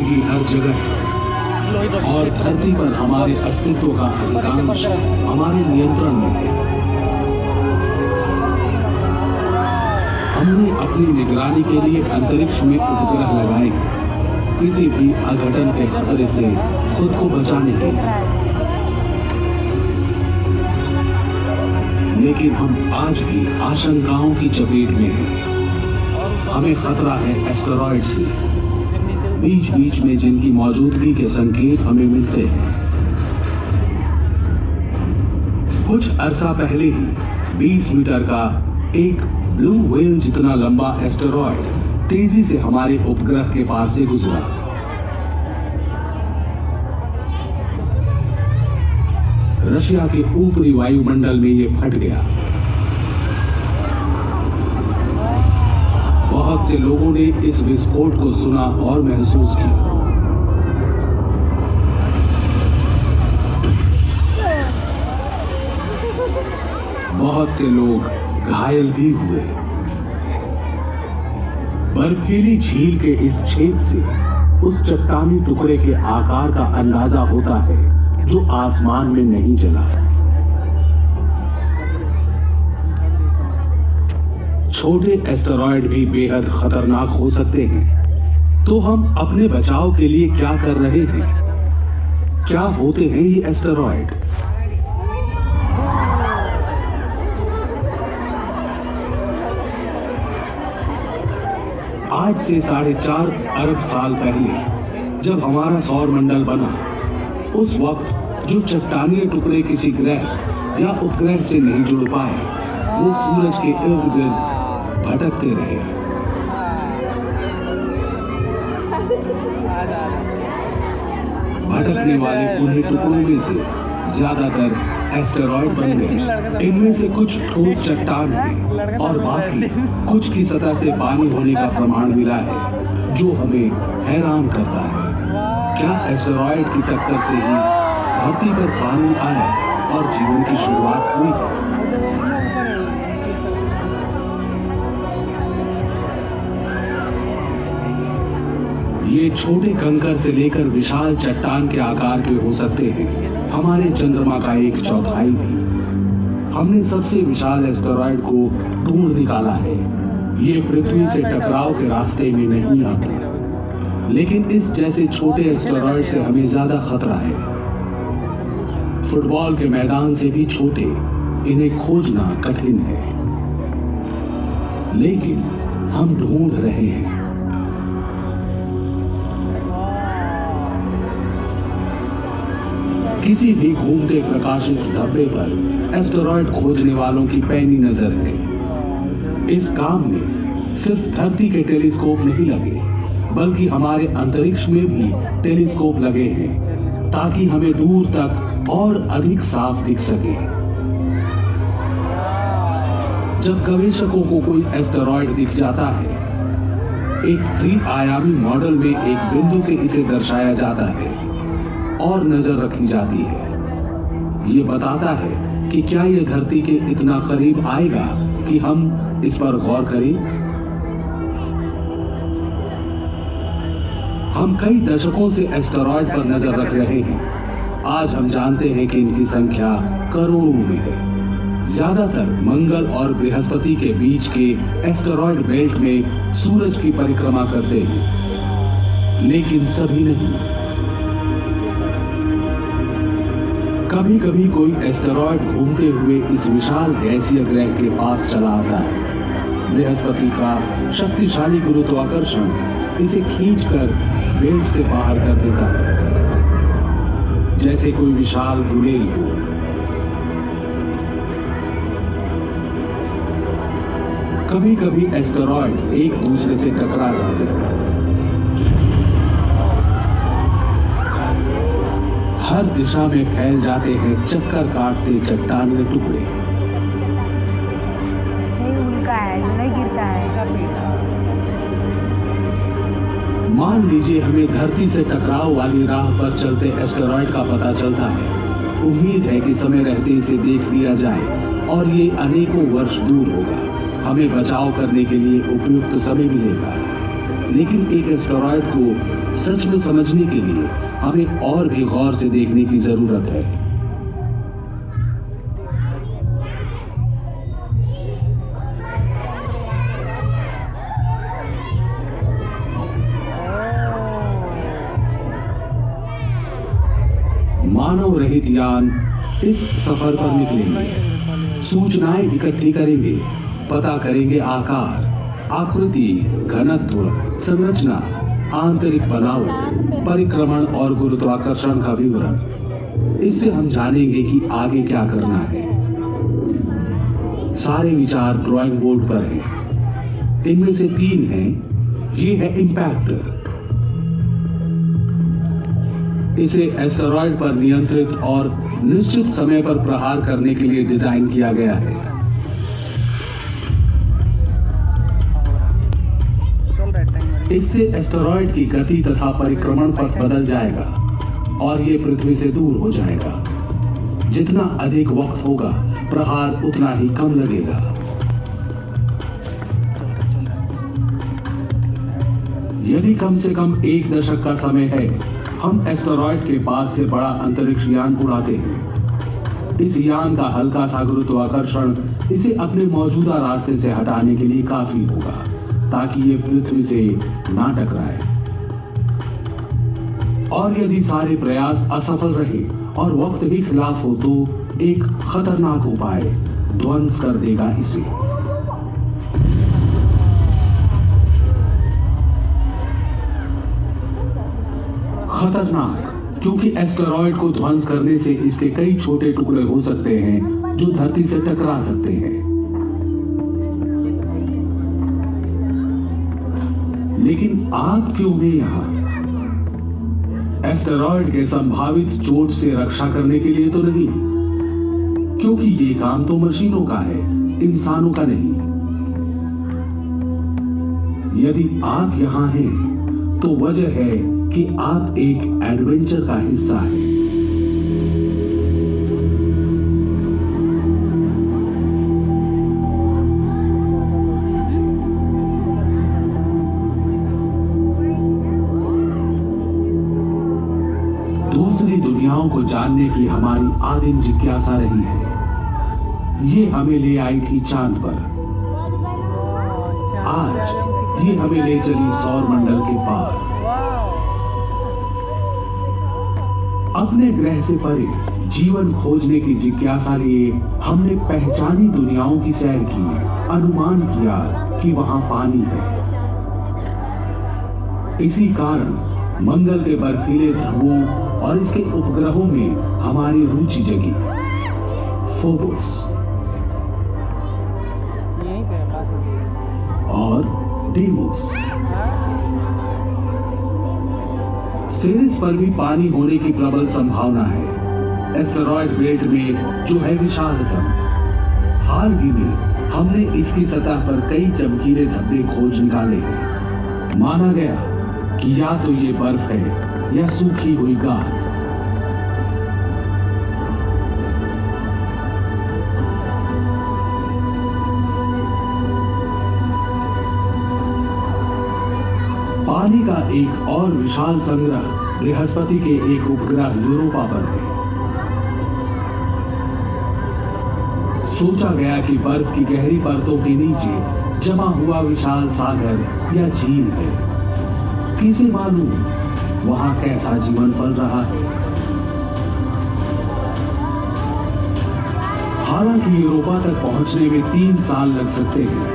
मौजूदगी हर जगह है और धरती पर हमारे अस्तित्व का अधिकांश हमारे नियंत्रण में है। हमने अपनी निगरानी के लिए अंतरिक्ष में उपग्रह लगाए हैं, किसी भी अघटन के खतरे से खुद को बचाने के लिए। लेकिन हम आज भी आशंकाओं की चपेट में हैं। हमें खतरा है एस्टेरॉयड से, बीच बीच में जिनकी मौजूदगी के संकेत हमें मिलते हैं। कुछ अरसा पहले ही 20 मीटर का एक ब्लू व्हेल जितना लंबा एस्टेरॉयड तेजी से हमारे उपग्रह के पास से गुजरा। रशिया के ऊपरी वायुमंडल में यह फट गया। बहुत से लोगों ने इस विस्फोट को सुना और महसूस किया। बहुत से लोग घायल भी हुए। बर्फीली झील के इस छेद से उस चट्टानी टुकड़े के आकार का अंदाजा होता है जो आसमान में नहीं जला। छोटे एस्टेरॉयड भी बेहद खतरनाक हो सकते हैं। तो हम अपने बचाव के लिए क्या कर रहे हैं? क्या होते हैं ये एस्टेरॉयड? आज से 4.5 अरब साल पहले जब हमारा सौर मंडल बना, उस वक्त जो चट्टानी टुकड़े किसी ग्रह या उपग्रह से नहीं जुड़ पाए, वो सूरज के इर्द गिर्द भटकते रहे। भटकने वाले उन्हीं टुकड़ों में से ज्यादातर एस्टेरॉयड बन गए। इनमें से कुछ ठोस चट्टान हैं और बाकी कुछ की सतह से पानी होने का प्रमाण मिला है, जो हमें हैरान करता है। क्या एस्टेरॉयड की टक्कर से ही धरती पर पानी आया और जीवन की शुरुआत हुई है? ये छोटे कंकर से लेकर विशाल चट्टान के आकार के हो सकते हैं, हमारे चंद्रमा का 1/4 भी। हमने सबसे विशाल एस्टेरॉयड को ढूंढ निकाला है। ये पृथ्वी से टकराव के रास्ते में नहीं आता, लेकिन इस जैसे छोटे एस्टेरॉयड से हमें ज्यादा खतरा है। फुटबॉल के मैदान से भी छोटे, इन्हें खोजना कठिन है, लेकिन हम ढूंढ रहे हैं। किसी भी घूमते प्रकाशित धब्बे पर एस्टेरॉयड खोजने वालों की पैनी नजर है। इस काम में सिर्फ धरती के टेलीस्कोप नहीं लगे, बल्कि हमारे अंतरिक्ष में भी टेलीस्कोप लगे हैं, ताकि हमें दूर तक और अधिक साफ दिख सके। जब गवेषकों को कोई एस्टेरॉयड दिख जाता है, एक 3 आयामी मॉडल में एक बिंदु से इसे दर्शाया जाता है और नजर रखी जाती है। ये बताता है कि क्या यह धरती के इतना करीब आएगा कि हम इस पर गौर करें। हम कई दशकों से एस्टेरॉयड पर नजर रख रहे हैं। आज हम जानते हैं कि इनकी संख्या करोड़ों में है। ज्यादातर मंगल और बृहस्पति के बीच के एस्टेरॉयड बेल्ट में सूरज की परिक्रमा करते हैं, लेकिन सभी नहीं। कभी कभी कोई एस्टेरॉयड घूमते हुए इस विशाल गैसीय ग्रह के पास चला आता है। बृहस्पति का शक्तिशाली गुरुत्वाकर्षण इसे खींचकर बेल्ट से बाहर कर देता है, जैसे कोई विशाल गुलेल हो। कभी कभी एस्टेरॉयड एक दूसरे से टकरा जाते हैं। हर दिशा में फैल जाते हैं चक्कर काटते चट्टानी टुकड़े। उनका है जो नहीं गिरता है। मान लीजिए हमें धरती से टकराव वाली राह पर चलते एस्टेरॉयड का पता चलता है। उम्मीद है कि समय रहते इसे देख लिया जाए और ये अनेकों वर्ष दूर होगा। हमें बचाव करने के लिए उपयुक्त समय मिलेगा। लेकिन एक एस्टेरॉयड को सच में समझने के लिए हमें और भी गौर से देखने की जरूरत है। मानव रहित यान इस सफर पर निकलेंगे, सूचनाएं इकट्ठी करेंगे, पता करेंगे आकार, आकृति, घनत्व, संरचना, आंतरिक बनावट, परिक्रमण और गुरुत्वाकर्षण का विवरण। इससे हम जानेंगे कि आगे क्या करना है। सारे विचार ड्राइंग बोर्ड पर हैं। इनमें से 3 हैं। ये है इंपैक्टर। इसे एस्टेरॉयड पर नियंत्रित और निश्चित समय पर प्रहार करने के लिए डिजाइन किया गया है। इससे एस्टेरॉयड की गति तथा परिक्रमण पथ बदल जाएगा और ये पृथ्वी से दूर हो जाएगा। जितना अधिक वक्त होगा, प्रहार उतना ही कम लगेगा। यदि कम से कम 1 दशक का समय है, हम एस्टेरॉयड के पास से बड़ा अंतरिक्ष यान उड़ाते हैं। इस यान का हल्का सा गुरुत्वाकर्षण इसे अपने मौजूदा रास्ते से हटाने के लिए काफी होगा, ताकि ये पृथ्वी से ना टकराए। और यदि सारे प्रयास असफल रहे और वक्त ही खिलाफ हो, तो एक खतरनाक उपाय ध्वंस कर देगा इसे। खतरनाक क्योंकि एस्टेरॉयड को ध्वंस करने से इसके कई छोटे टुकड़े हो सकते हैं जो धरती से टकरा सकते हैं। लेकिन आप क्यों हैं यहां? एस्टेरॉयड के संभावित चोट से रक्षा करने के लिए तो नहीं, क्योंकि ये काम तो मशीनों का है, इंसानों का नहीं। यदि आप यहां हैं तो वजह है कि आप एक एडवेंचर का हिस्सा हैं। दूसरी दुनियाओं को जानने की हमारी आदिम जिज्ञासा रही है। ये हमें ले आई थी चांद पर। आज ये हमें ले चली सौर मंडल के पार। अपने ग्रह से परे जीवन खोजने की जिज्ञासा लिए हमने पहचानी दुनियाओं की सैर की, अनुमान किया कि वहां पानी है। इसी कारण मंगल के बर्फीले ध्रुवों और इसके उपग्रहों में हमारी रुचि जगी। फोबोस और डेमोस। सेरिस पर भी पानी होने की प्रबल संभावना है, एस्टेरॉयड बेल्ट में जो है विशालतम। हाल ही में हमने इसकी सतह पर कई चमकीले धब्बे खोज निकाले हैं। माना गया कि या तो ये बर्फ है या सूखी हुई गाद। पानी का एक और विशाल संग्रह बृहस्पति के एक उपग्रह यूरोपा पर है। सोचा गया कि बर्फ की गहरी परतों के नीचे जमा हुआ विशाल सागर या झील है। किसे मालूम वहां कैसा जीवन पल रहा है। हालांकि यूरोपा तक पहुंचने में 3 साल लग सकते हैं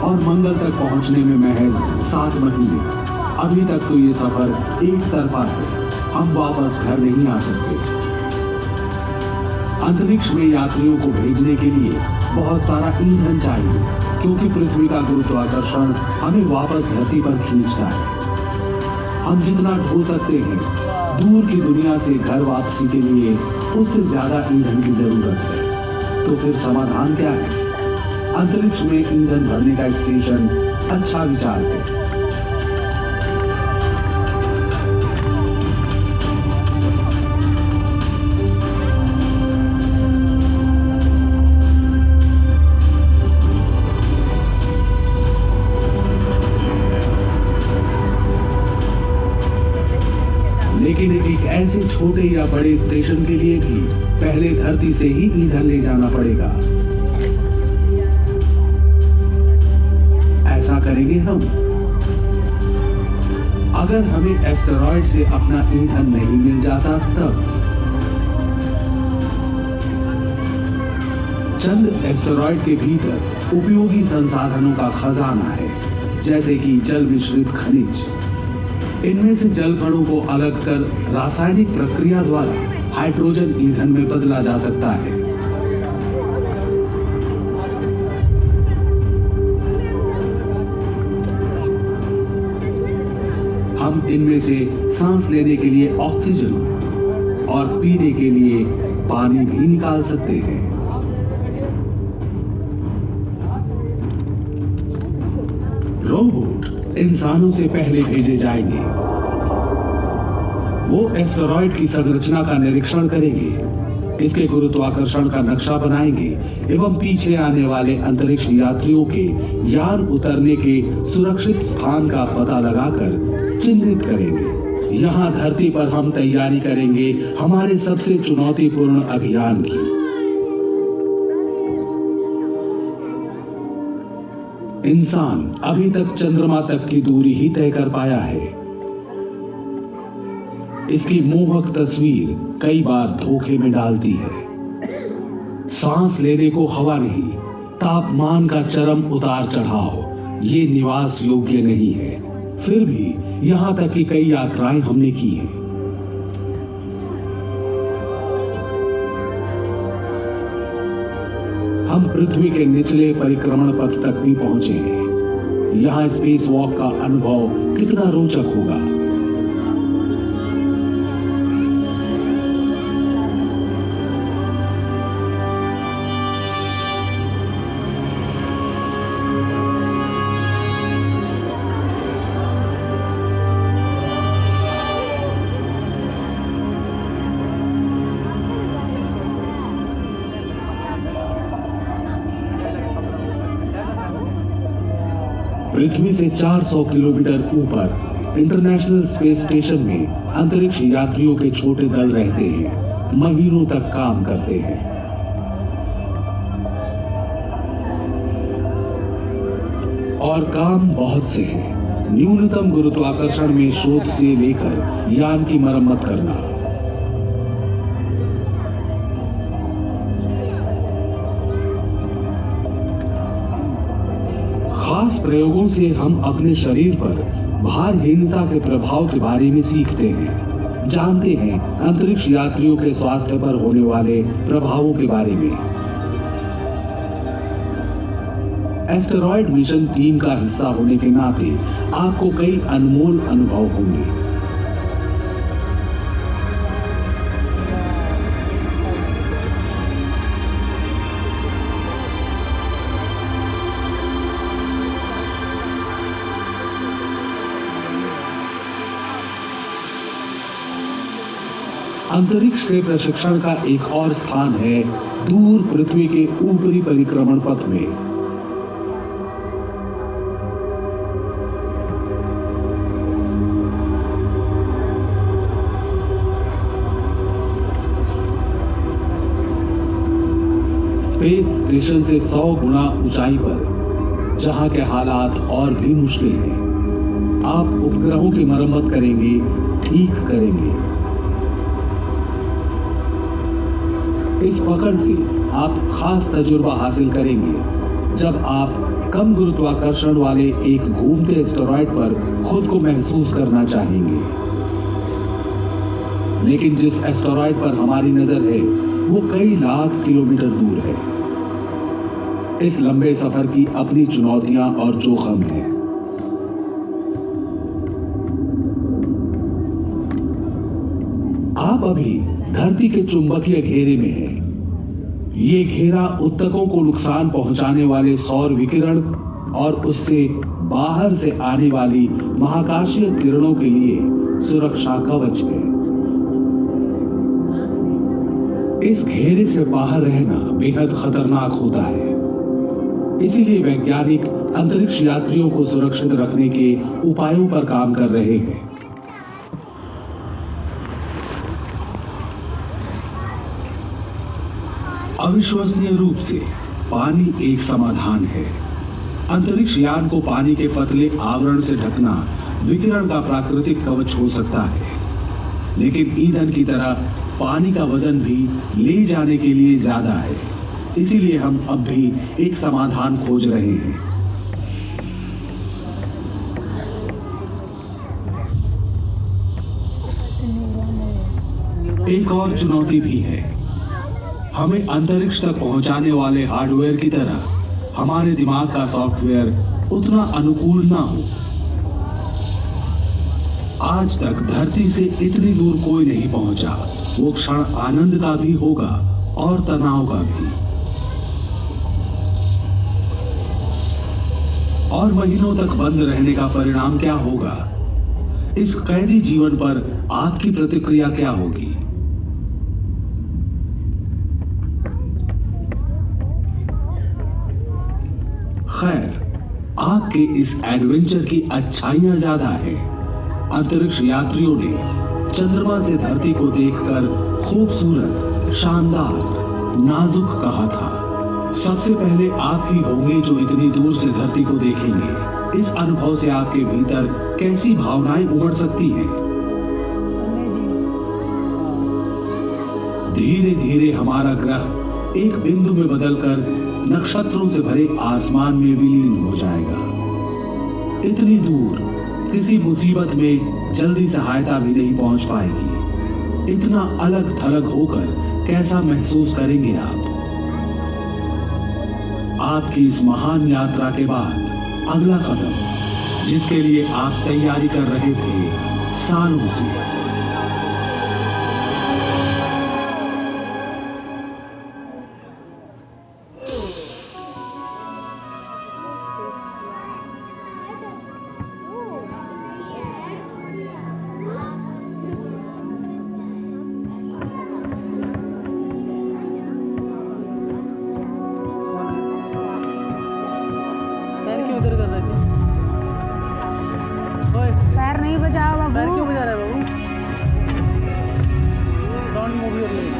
और मंगल तक पहुंचने में महज 7 महीने। अभी तक तो ये सफर एक तरफा है, हम वापस घर नहीं आ सकते। अंतरिक्ष में यात्रियों को भेजने के लिए बहुत सारा ईंधन चाहिए, क्योंकि पृथ्वी का गुरुत्वाकर्षण हमें वापस धरती पर खींचता है। हम जितना ढो सकते हैं, दूर की दुनिया से घर वापसी के लिए उससे ज्यादा ईंधन की जरूरत है। तो फिर समाधान क्या है? अंतरिक्ष में ईंधन भरने का स्टेशन अच्छा विचार है। लेकिन एक ऐसे छोटे या बड़े स्टेशन के लिए भी पहले धरती से ही ईंधन ले जाना पड़ेगा। ऐसा करेंगे हम। अगर हमें एस्टेरॉयड से अपना ईंधन नहीं मिल जाता तब। चंद एस्टेरॉयड के भीतर उपयोगी संसाधनों का खजाना है, जैसे कि जल मिश्रित खनिज। इनमें से जल कणों को अलग कर रासायनिक प्रक्रिया द्वारा हाइड्रोजन ईंधन में बदला जा सकता है। हम इनमें से सांस लेने के लिए ऑक्सीजन और पीने के लिए पानी भी निकाल सकते हैं। रोबोट इंसानों से पहले भेजे जाएंगे। वो एस्टेरॉयड की संरचना का निरीक्षण करेंगे, इसके गुरुत्वाकर्षण का नक्शा बनाएंगे एवं पीछे आने वाले अंतरिक्ष यात्रियों के यान उतरने के सुरक्षित स्थान का पता लगाकर चिन्हित करेंगे। यहाँ धरती पर हम तैयारी करेंगे हमारे सबसे चुनौतीपूर्ण अभियान की। इंसान अभी तक चंद्रमा तक की दूरी ही तय कर पाया है। इसकी मोहक तस्वीर कई बार धोखे में डालती है। सांस लेने को हवा नहीं, तापमान का चरम उतार चढ़ाव ये निवास योग्य नहीं है। फिर भी यहां तक की कई यात्राएं हमने की हैं। हम पृथ्वी के निचले परिक्रमण पथ तक भी पहुंचे हैं। यहाँ स्पेस वॉक का अनुभव कितना रोचक होगा। पृथ्वी से 400 किलोमीटर ऊपर इंटरनेशनल स्पेस स्टेशन में अंतरिक्ष यात्रियों के छोटे दल रहते हैं, महीनों तक काम करते हैं। और काम बहुत से हैं। न्यूनतम गुरुत्वाकर्षण में शोध से लेकर यान की मरम्मत करना। खास प्रयोगों से हम अपने शरीर पर भारहीनता के प्रभाव के बारे में सीखते हैं, जानते हैं अंतरिक्ष यात्रियों के स्वास्थ्य पर होने वाले प्रभावों के बारे में। एस्टेरॉयड मिशन टीम का हिस्सा होने के नाते आपको कई अनमोल अनुभव होंगे। अंतरिक्ष के प्रशिक्षण का एक और स्थान है दूर पृथ्वी के ऊपरी परिक्रमण पथ में। स्पेस स्टेशन से 100 गुना ऊंचाई पर, जहां के हालात और भी मुश्किल हैं, आप उपग्रहों की मरम्मत करेंगे, ठीक करेंगे। इस पकड़ से आप खास तजुर्बा हासिल करेंगे जब आप कम गुरुत्वाकर्षण वाले एक घूमते एस्टेरॉयड पर खुद को महसूस करना चाहेंगे। लेकिन जिस एस्टेरॉयड पर हमारी नजर है वो कई लाख किलोमीटर दूर है। इस लंबे सफर की अपनी चुनौतियां और जोखिम हैं। आप अभी धरती के चुंबकीय घेरे में हैं। ये घेरा उत्तकों को नुकसान पहुंचाने वाले सौर विकिरण और उससे बाहर से आने वाली महाकाशीय किरणों के लिए सुरक्षा कवच है। इस घेरे से बाहर रहना बेहद खतरनाक होता है। इसीलिए वैज्ञानिक अंतरिक्ष यात्रियों को सुरक्षित रखने के उपायों पर काम कर रहे हैं। अविश्वसनीय रूप से पानी एक समाधान है। अंतरिक्ष यान को पानी के पतले आवरण से ढकना विकिरण का प्राकृतिक कवच हो सकता है, लेकिन ईंधन की तरह पानी का वजन भी ले जाने के लिए ज्यादा है। इसीलिए हम अब भी एक समाधान खोज रहे हैं। एक और चुनौती भी है। हमें अंतरिक्ष तक पहुंचाने वाले हार्डवेयर की तरह हमारे दिमाग का सॉफ्टवेयर उतना अनुकूल ना हो। आज तक धरती से इतनी दूर कोई नहीं पहुंचा। वो क्षण आनंद का भी होगा और तनाव का भी। और महीनों तक बंद रहने का परिणाम क्या होगा? इस कैदी जीवन पर आपकी प्रतिक्रिया क्या होगी? खैर, आपके इस एडवेंचर की अच्छाइयां ज्यादा है। अंतरिक्ष यात्रियों ने चंद्रमा से धरती को देखकर खूबसूरत, शानदार, नाजुक कहा था। सबसे पहले आप ही होंगे जो इतनी दूर से धरती को देखेंगे। इस अनुभव से आपके भीतर कैसी भावनाएं उमड़ सकती हैं? धीरे धीरे हमारा ग्रह एक बिंदु में बदलकर नक्षत्रों से भरे आसमान में विलीन हो जाएगा। इतनी दूर किसी मुसीबत में जल्दी सहायता भी नहीं पहुंच पाएगी। इतना अलग थलग होकर कैसा महसूस करेंगे आप? आपकी इस महान यात्रा के बाद अगला कदम, जिसके लिए आप तैयारी कर रहे थे सालों से, पैर नहीं बचाओ बाबू। पैर क्यों बजा रहा है बाबू? Don't move your leg.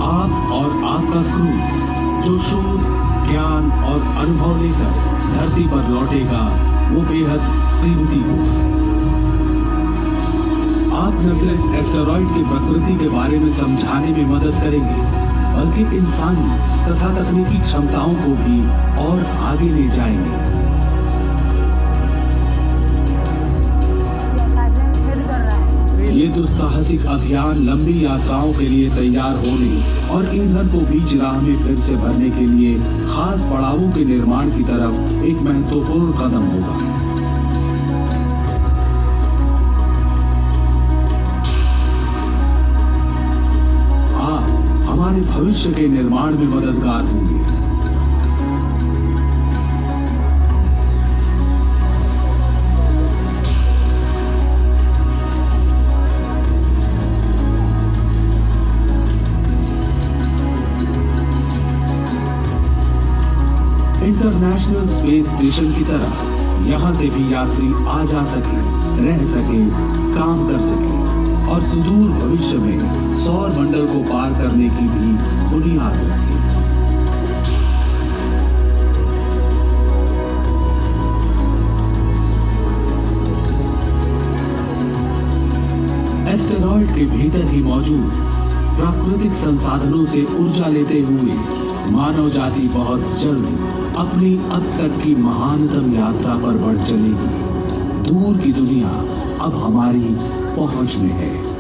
आप और आपका क्रू जो शोध, ज्ञान और अनुभव लेकर धरती पर लौटेगा, वो बेहद कीमती होगा। आप न सिर्फ एस्टेरॉइड की प्रकृति के बारे में समझाने में मदद करेंगे, बल्कि इंसानी तथा तकनीकी क्षमताओं को भी और आगे ले जाएंगे। ये दुस्साहसिक अभियान लंबी यात्राओं के लिए तैयार होने और ईंधन को बीच राह में फिर से भरने के लिए खास पड़ावों के निर्माण की तरफ एक महत्वपूर्ण कदम होगा। आप हमारे भविष्य के निर्माण में मददगार होंगे। इंटरनेशनल स्पेस स्टेशन की तरह यहाँ से भी यात्री आ जा सके, रह सके, काम कर सके और सुदूर भविष्य में सौर मंडल को पार करने की भी बुनियाद रखे। एस्टेरॉइड के भीतर ही मौजूद प्राकृतिक संसाधनों से ऊर्जा लेते हुए मानव जाति बहुत जल्द अपनी अब तक की महानतम यात्रा पर बढ़ चलेगी। दूर की दुनिया अब हमारी पहुंच में है।